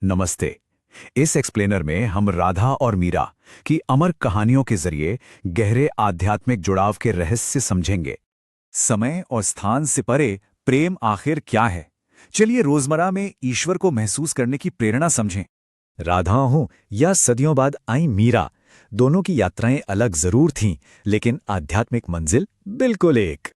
नमस्ते। इस एक्सप्लेनर में हम राधा और मीरा की अमर कहानियों के जरिए गहरे आध्यात्मिक जुड़ाव के रहस्य समझेंगे। समय और स्थान से परे प्रेम आखिर क्या है? चलिए रोजमर्रा में ईश्वर को महसूस करने की प्रेरणा समझें। राधा हो या सदियों बाद आई मीरा, दोनों की यात्राएं अलग जरूर थीं, लेकिन आध्यात्मिक मंजिल बिल्कुल एक।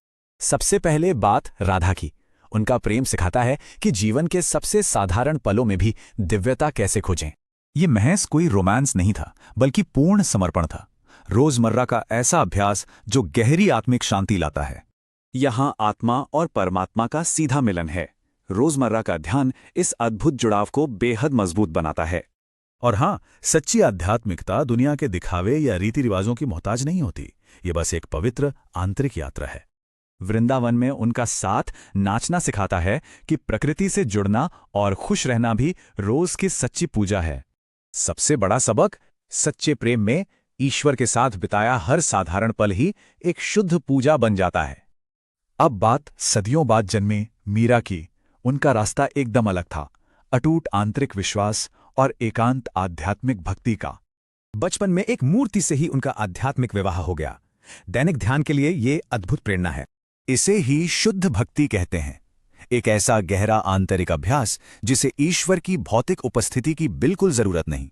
सबसे पहले बात राधा की। उनका प्रेम सिखाता है कि जीवन के सबसे साधारण पलों में भी दिव्यता कैसे खोजें। ये महज कोई रोमांस नहीं था, बल्कि पूर्ण समर्पण था। रोजमर्रा का ऐसा अभ्यास जो गहरी आत्मिक शांति लाता है। यहाँ आत्मा और परमात्मा का सीधा मिलन है। रोजमर्रा का ध्यान इस अद्भुत जुड़ाव को बेहद मजबूत बनाता है। और हाँ, सच्ची आध्यात्मिकता दुनिया के दिखावे या रीति रिवाजों की मोहताज नहीं होती। ये बस एक पवित्र आंतरिक यात्रा है। वृंदावन में उनका साथ नाचना सिखाता है कि प्रकृति से जुड़ना और खुश रहना भी रोज की सच्ची पूजा है। सबसे बड़ा सबक, सच्चे प्रेम में ईश्वर के साथ बिताया हर साधारण पल ही एक शुद्ध पूजा बन जाता है। अब बात सदियों बाद जन्मे मीरा की। उनका रास्ता एकदम अलग था, अटूट आंतरिक विश्वास और एकांत आध्यात्मिक भक्ति का। बचपन में एक मूर्ति से ही उनका आध्यात्मिक विवाह हो गया। दैनिक ध्यान के लिए ये अद्भुत प्रेरणा है। इसे ही शुद्ध भक्ति कहते हैं, एक ऐसा गहरा आंतरिक अभ्यास जिसे ईश्वर की भौतिक उपस्थिति की बिल्कुल जरूरत नहीं।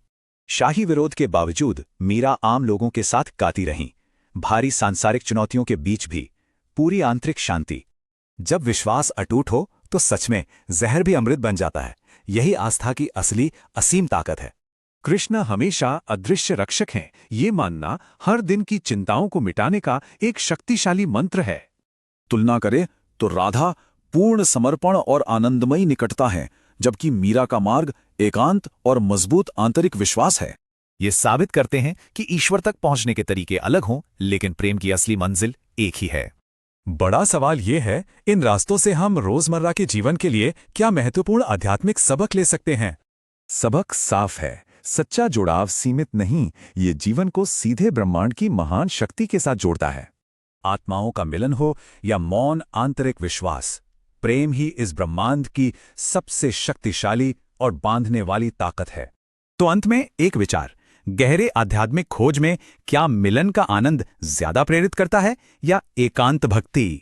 शाही विरोध के बावजूद मीरा आम लोगों के साथ गाती रहीं, भारी सांसारिक चुनौतियों के बीच भी पूरी आंतरिक शांति। जब विश्वास अटूट हो तो सच में जहर भी अमृत बन जाता है। यही आस्था की असली असीम ताकत है। कृष्ण हमेशा अदृश्य रक्षक हैं, ये मानना हर दिन की चिंताओं को मिटाने का एक शक्तिशाली मंत्र है। तुलना करें तो राधा पूर्ण समर्पण और आनंदमयी निकटता है, जबकि मीरा का मार्ग एकांत और मजबूत आंतरिक विश्वास है। ये साबित करते हैं कि ईश्वर तक पहुंचने के तरीके अलग हों, लेकिन प्रेम की असली मंजिल एक ही है। बड़ा सवाल ये है, इन रास्तों से हम रोजमर्रा के जीवन के लिए क्या महत्वपूर्ण आध्यात्मिक सबक ले सकते हैं? सबक साफ है, सच्चा जुड़ाव सीमित नहीं, ये जीवन को सीधे ब्रह्मांड की महान शक्ति के साथ जोड़ता है। आत्माओं का मिलन हो या मौन आंतरिक विश्वास, प्रेम ही इस ब्रह्मांड की सबसे शक्तिशाली और बांधने वाली ताकत है। तो अंत में एक विचार, गहरे आध्यात्मिक खोज में क्या मिलन का आनंद ज्यादा प्रेरित करता है या एकांत भक्ति?